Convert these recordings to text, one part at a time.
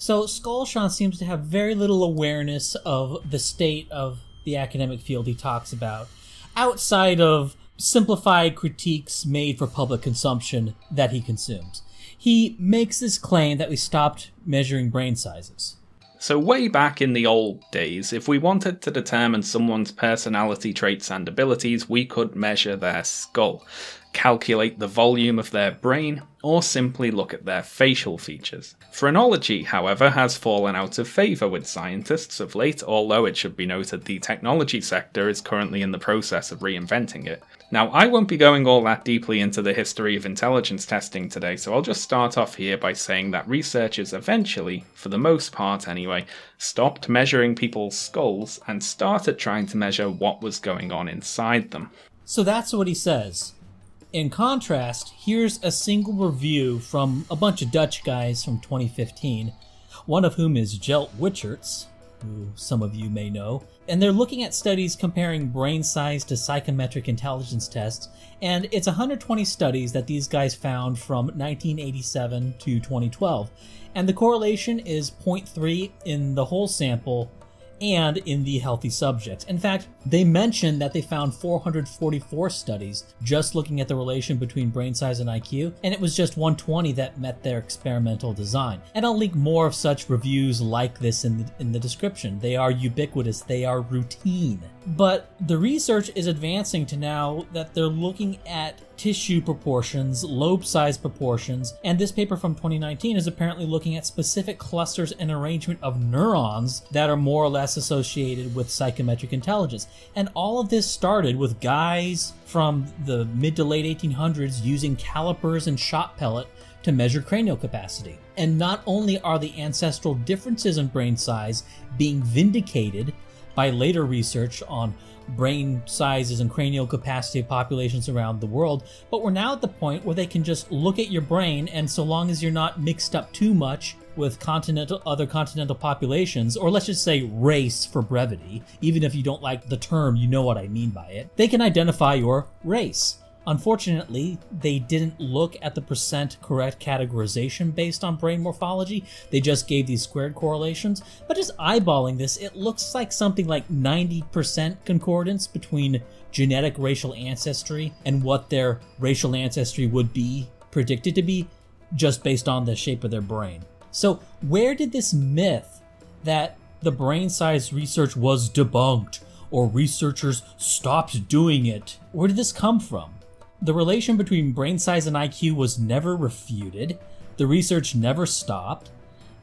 So Shaun seems to have very little awareness of the state of the academic field he talks about, outside of simplified critiques made for public consumption that he consumes. He makes this claim that we stopped measuring brain sizes. So way back in the old days, if we wanted to determine someone's personality traits and abilities, we could measure their skull, calculate the volume of their brain, or simply look at their facial features. Phrenology, however, has fallen out of favour with scientists of late, although it should be noted the technology sector is currently in the process of reinventing it. Now, I won't be going all that deeply into the history of intelligence testing today, so I'll just start off here by saying that researchers eventually, for the most part anyway, stopped measuring people's skulls and started trying to measure what was going on inside them. So that's what he says. In contrast, here's a single review from a bunch of Dutch guys from 2015, one of whom is Jelt Wicherts, who some of you may know, and they're looking at studies comparing brain size to psychometric intelligence tests, and it's 120 studies that these guys found from 1987 to 2012, and the correlation is 0.3 in the whole sample and in the healthy subjects. In fact, they mentioned that they found 444 studies just looking at the relation between brain size and IQ, and it was just 120 that met their experimental design. And I'll link more of such reviews like this in the description. They are ubiquitous, they are routine. But the research is advancing to now that they're looking at tissue proportions, lobe size proportions, and this paper from 2019 is apparently looking at specific clusters and arrangement of neurons that are more or less associated with psychometric intelligence. And all of this started with guys from the mid to late 1800s using calipers and shot pellet to measure cranial capacity. And not only are the ancestral differences in brain size being vindicated by later research on brain sizes and cranial capacity of populations around the world, but we're now at the point where they can just look at your brain, and so long as you're not mixed up too much with other continental populations, or let's just say race for brevity, even if you don't like the term, you know what I mean by it, they can identify your race. Unfortunately, they didn't look at the percent correct categorization based on brain morphology. They just gave these squared correlations. But just eyeballing this, it looks like something like 90% concordance between genetic racial ancestry and what their racial ancestry would be predicted to be, just based on the shape of their brain. So where did this myth that the brain size research was debunked or researchers stopped doing it, where did this come from? The relation between brain size and IQ was never refuted. The research never stopped.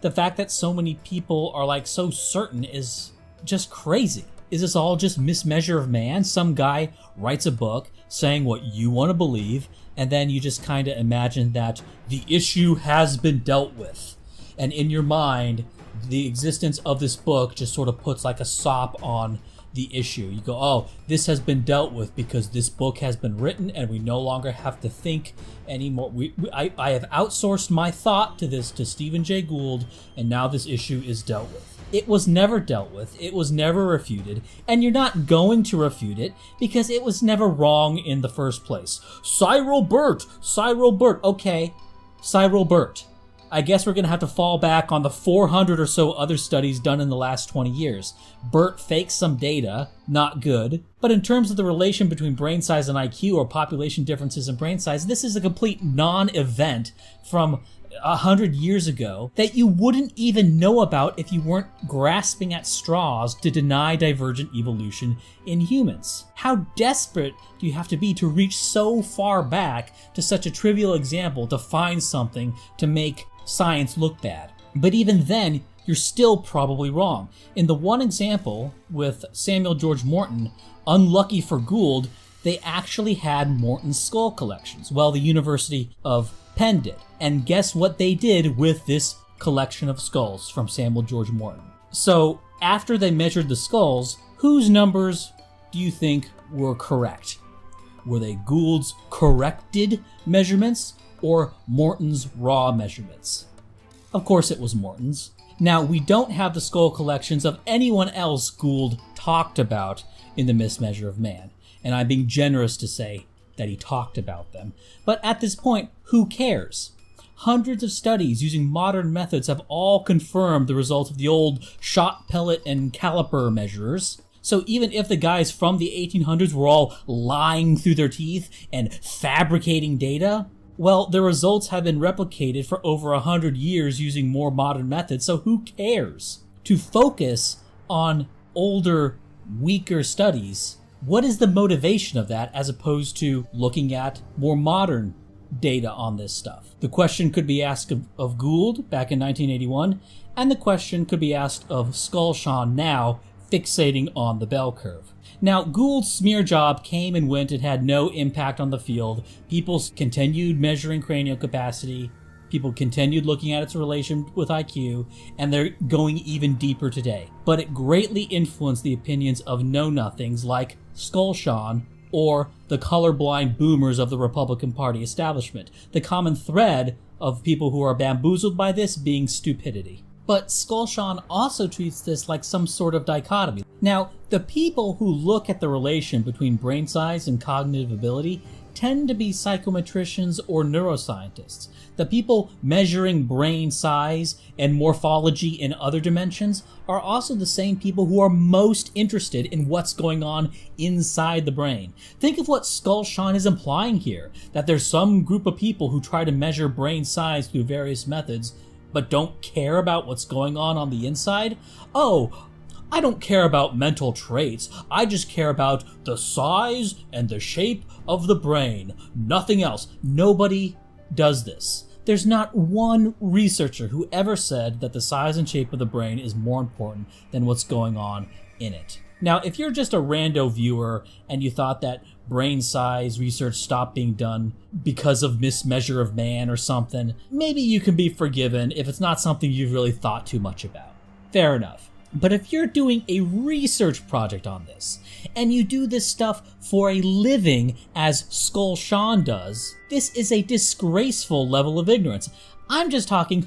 The fact that so many people are so certain is just crazy. Is this all just mismeasure of man? Some guy writes a book saying what you want to believe, and then you just kind of imagine that the issue has been dealt with. And in your mind, the existence of this book just sort of puts like a sop on the issue. You go, oh, this has been dealt with because this book has been written and we no longer have to think anymore. I have outsourced my thought to Stephen Jay Gould, and now this issue is dealt with. It was never dealt with. It was never refuted, and you're not going to refute it because it was never wrong in the first place. Cyril Burt. Okay, Cyril Burt. I guess we're going to have to fall back on the 400 or so other studies done in the last 20 years. Burt fakes some data, not good. But in terms of the relation between brain size and IQ or population differences in brain size, this is a complete non-event from 100 years ago that you wouldn't even know about if you weren't grasping at straws to deny divergent evolution in humans. How desperate do you have to be to reach so far back to such a trivial example to find something to make science look bad? But even then, you're still probably wrong. In the one example with Samuel George Morton, unlucky for Gould, they actually had Morton's skull collections. Well, the University of Penn did. And guess what they did with this collection of skulls from Samuel George Morton? So after they measured the skulls, whose numbers do you think were correct? Were they Gould's corrected measurements or Morton's raw measurements? Of course it was Morton's. Now, we don't have the skull collections of anyone else Gould talked about in The Mismeasure of Man, and I'm being generous to say that he talked about them. But at this point, who cares? Hundreds of studies using modern methods have all confirmed the results of the old shot, pellet, and caliper measurers. So even if the guys from the 1800s were all lying through their teeth and fabricating data, well, the results have been replicated for over 100 years using more modern methods, so who cares? To focus on older, weaker studies, what is the motivation of that as opposed to looking at more modern data on this stuff? The question could be asked of Gould back in 1981, and the question could be asked of Shaun now, fixating on the bell curve. Now, Gould's smear job came and went. It had no impact on the field. People continued measuring cranial capacity. People continued looking at its relation with IQ, and they're going even deeper today. But it greatly influenced the opinions of know-nothings like Shaun or the colorblind boomers of the Republican Party establishment. The common thread of people who are bamboozled by this being stupidity. But Shaun also treats this like some sort of dichotomy. Now, the people who look at the relation between brain size and cognitive ability tend to be psychometricians or neuroscientists. The people measuring brain size and morphology in other dimensions are also the same people who are most interested in what's going on inside the brain. Think of what Shaun is implying here, that there's some group of people who try to measure brain size through various methods, but don't care about what's going on the inside? Oh, I don't care about mental traits. I just care about the size and the shape of the brain. Nothing else. Nobody does this. There's not one researcher who ever said that the size and shape of the brain is more important than what's going on in it. Now, if you're just a rando viewer and you thought that brain size research stopped being done because of mismeasure of man or something, maybe you can be forgiven if it's not something you've really thought too much about. Fair enough. But if you're doing a research project on this, and you do this stuff for a living as Shaun does, this is a disgraceful level of ignorance. I'm just talking,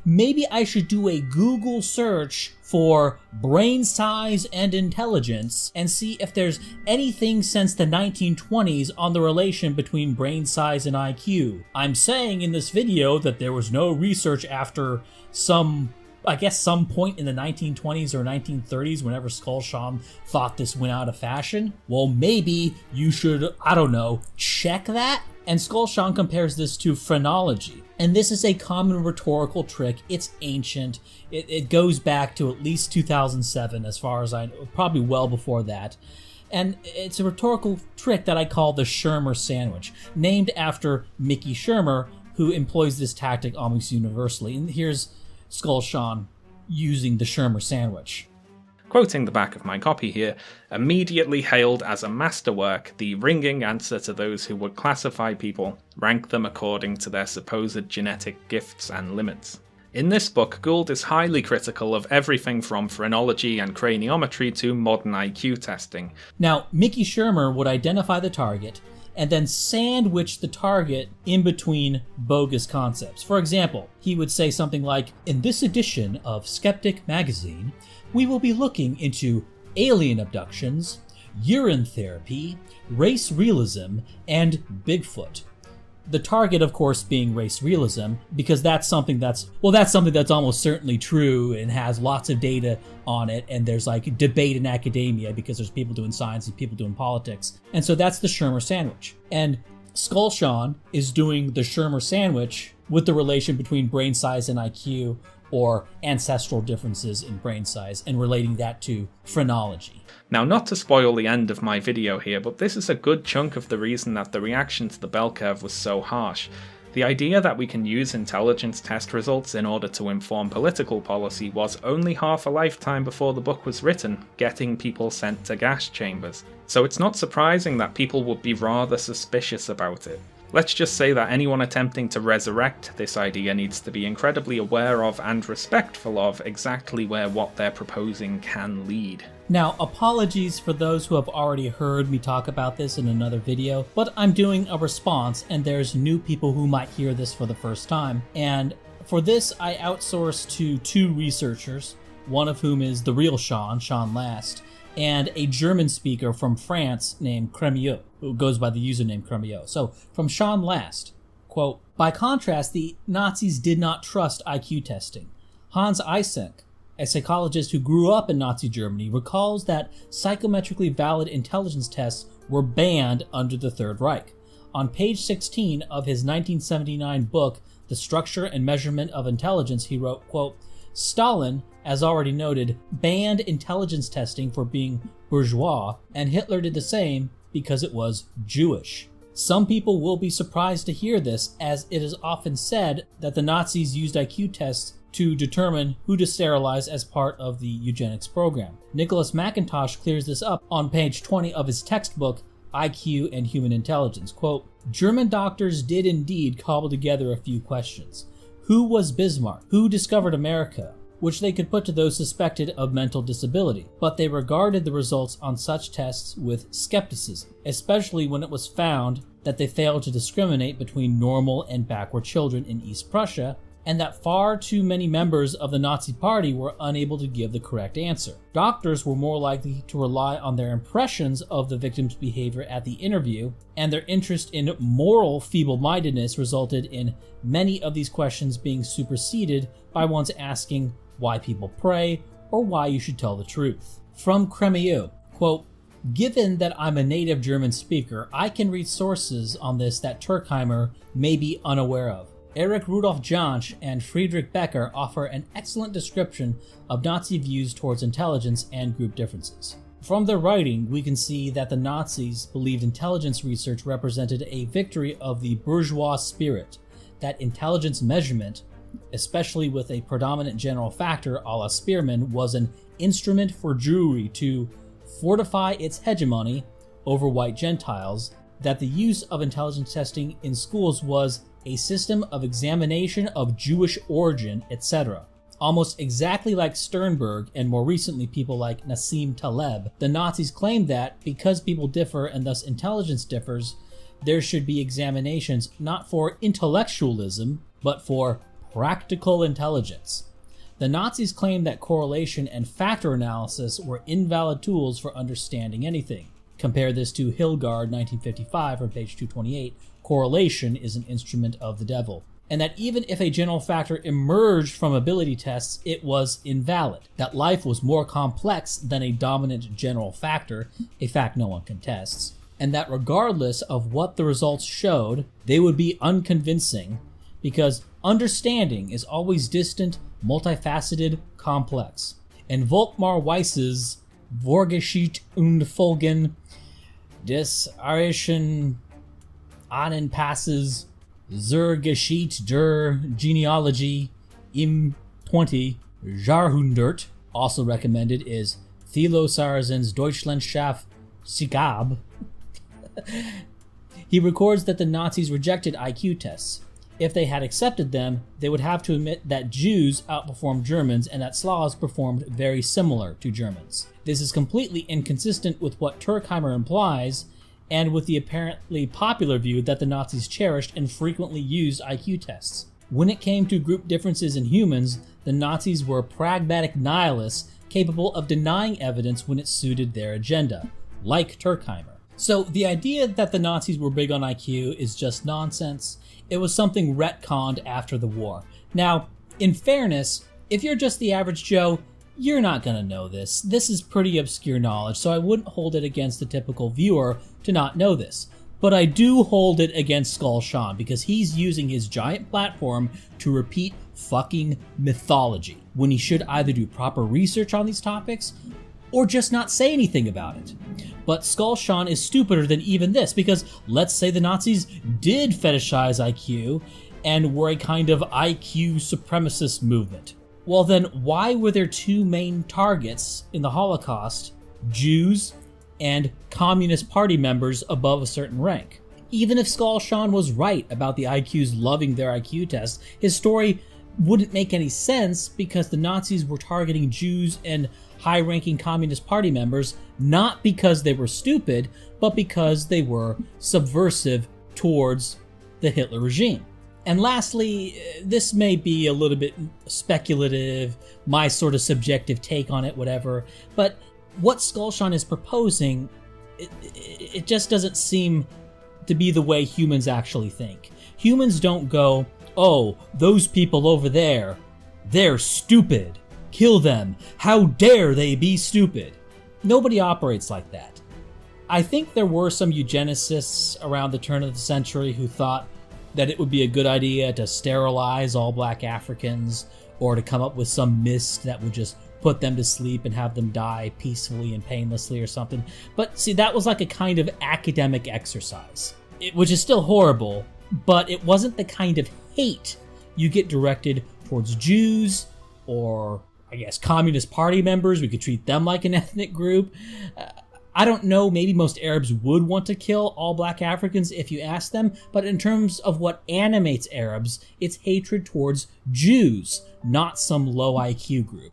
maybe I should do a Google search for brain size and intelligence and see if there's anything since the 1920s on the relation between brain size and IQ. I'm saying in this video that there was no research after some point in the 1920s or 1930s whenever Shaun thought this went out of fashion. Well, maybe you should, check that? And Shaun compares this to phrenology. And this is a common rhetorical trick. It's ancient. It goes back to at least 2007, as far as I know, probably well before that. And it's a rhetorical trick that I call the Schirmer sandwich, named after Mickey Schirmer, who employs this tactic almost universally. And here's Shaun using the Schirmer sandwich. Quoting the back of my copy here, immediately hailed as a masterwork, the ringing answer to those who would classify people, rank them according to their supposed genetic gifts and limits. In this book, Gould is highly critical of everything from phrenology and craniometry to modern IQ testing. Now, Mickey Schirmer would identify the target and then sandwich the target in between bogus concepts. For example, he would say something like, in this edition of Skeptic magazine, we will be looking into alien abductions, urine therapy, race realism, and Bigfoot. The target, of course, being race realism, because that's something that's almost certainly true and has lots of data on it, and there's like debate in academia because there's people doing science and people doing politics. And so that's the Schirmer sandwich. And Shaun is doing the Schirmer sandwich with the relation between brain size and IQ, or ancestral differences in brain size, and relating that to phrenology. Now, not to spoil the end of my video here, but this is a good chunk of the reason that the reaction to the bell curve was so harsh. The idea that we can use intelligence test results in order to inform political policy was only half a lifetime before the book was written, getting people sent to gas chambers. So it's not surprising that people would be rather suspicious about it. Let's just say that anyone attempting to resurrect this idea needs to be incredibly aware of and respectful of exactly where what they're proposing can lead. Now, apologies for those who have already heard me talk about this in another video, but I'm doing a response and there's new people who might hear this for the first time. And for this, I outsourced to two researchers, one of whom is the real Shaun Last, and a German speaker from France named Cremieux, who goes by the username Cremieux. So, from Shaun Last, Quote, by contrast, the Nazis did not trust IQ testing. Hans Eysenck, a psychologist who grew up in Nazi Germany, recalls that psychometrically valid intelligence tests were banned under the Third Reich. On page 16 of his 1979 book, The Structure and Measurement of Intelligence, he wrote, quote, Stalin, as already noted, banned intelligence testing for being bourgeois, and Hitler did the same because it was Jewish. Some people will be surprised to hear this, as it is often said that the Nazis used IQ tests to determine who to sterilize as part of the eugenics program. Nicholas McIntosh clears this up on page 20 of his textbook, IQ and Human Intelligence. Quote, German doctors did indeed cobble together a few questions. Who was Bismarck? Who discovered America? Which they could put to those suspected of mental disability, but they regarded the results on such tests with skepticism, especially when it was found that they failed to discriminate between normal and backward children in East Prussia, and that far too many members of the Nazi Party were unable to give the correct answer. Doctors were more likely to rely on their impressions of the victim's behavior at the interview, and their interest in moral feeble-mindedness resulted in many of these questions being superseded by ones asking why people pray or why you should tell the truth. From Cremieux, quote, given that I'm a native German speaker, I can read sources on this that Turkheimer may be unaware of. Erich Rudolf Jansch and Friedrich Becker offer an excellent description of Nazi views towards intelligence and group differences. From their writing, we can see that the Nazis believed intelligence research represented a victory of the bourgeois spirit, that intelligence measurement, especially with a predominant general factor a la Spearman, was an instrument for Jewry to fortify its hegemony over white Gentiles, that the use of intelligence testing in schools was a system of examination of Jewish origin, etc. Almost exactly like Sternberg and more recently people like Nassim Taleb, the Nazis claimed that because people differ and thus intelligence differs, there should be examinations not for intellectualism, but for practical intelligence. The Nazis claimed that correlation and factor analysis were invalid tools for understanding anything. Compare this to Hilgard, 1955, on page 228. Correlation is an instrument of the devil. And that even if a general factor emerged from ability tests, it was invalid. That life was more complex than a dominant general factor, a fact no one contests. And that regardless of what the results showed, they would be unconvincing, because understanding is always distant, multifaceted, complex. And Volkmar Weiss's Vorgeschichte und Folgen des Arischen Ahnenpasses zur Geschichte der Genealogie im 20. Jahrhundert, also recommended, is Thilo Sarrazin's Deutschlandschaft Sigab. He records that the Nazis rejected IQ tests. If they had accepted them, they would have to admit that Jews outperformed Germans and that Slavs performed very similar to Germans. This is completely inconsistent with what Turkheimer implies and with the apparently popular view that the Nazis cherished and frequently used IQ tests. When it came to group differences in humans, the Nazis were pragmatic nihilists capable of denying evidence when it suited their agenda, like Turkheimer. So the idea that the Nazis were big on IQ is just nonsense. It was something retconned after the war. Now, in fairness, if you're just the average Joe, you're not going to know this. This is pretty obscure knowledge, so I wouldn't hold it against the typical viewer to not know this. But I do hold it against Skull Shaun, because he's using his giant platform to repeat fucking mythology, when he should either do proper research on these topics, or just not say anything about it. But Skull Shaun is stupider than even this, because let's say the Nazis did fetishize IQ, and were a kind of IQ supremacist movement. Well then, why were there two main targets in the Holocaust, Jews and Communist Party members above a certain rank? Even if Skull Shaun was right about the IQs loving their IQ tests, his story wouldn't make any sense because the Nazis were targeting Jews and high-ranking Communist Party members not because they were stupid, but because they were subversive towards the Hitler regime. And lastly, this may be a little bit speculative, my sort of subjective take on it, whatever, but what Skull Shaun is proposing, it just doesn't seem to be the way humans actually think. Humans don't go, oh, those people over there, they're stupid. Kill them. How dare they be stupid? Nobody operates like that. I think there were some eugenicists around the turn of the century who thought that it would be a good idea to sterilize all black Africans, or to come up with some mist that would just put them to sleep and have them die peacefully and painlessly or something. But see, that was like a kind of academic exercise, which is still horrible, but it wasn't the kind of hate you get directed towards Jews or, I guess, Communist Party members. We could treat them like an ethnic group. I don't know, maybe most Arabs would want to kill all black Africans if you ask them, but in terms of what animates Arabs, it's hatred towards Jews, not some low IQ group.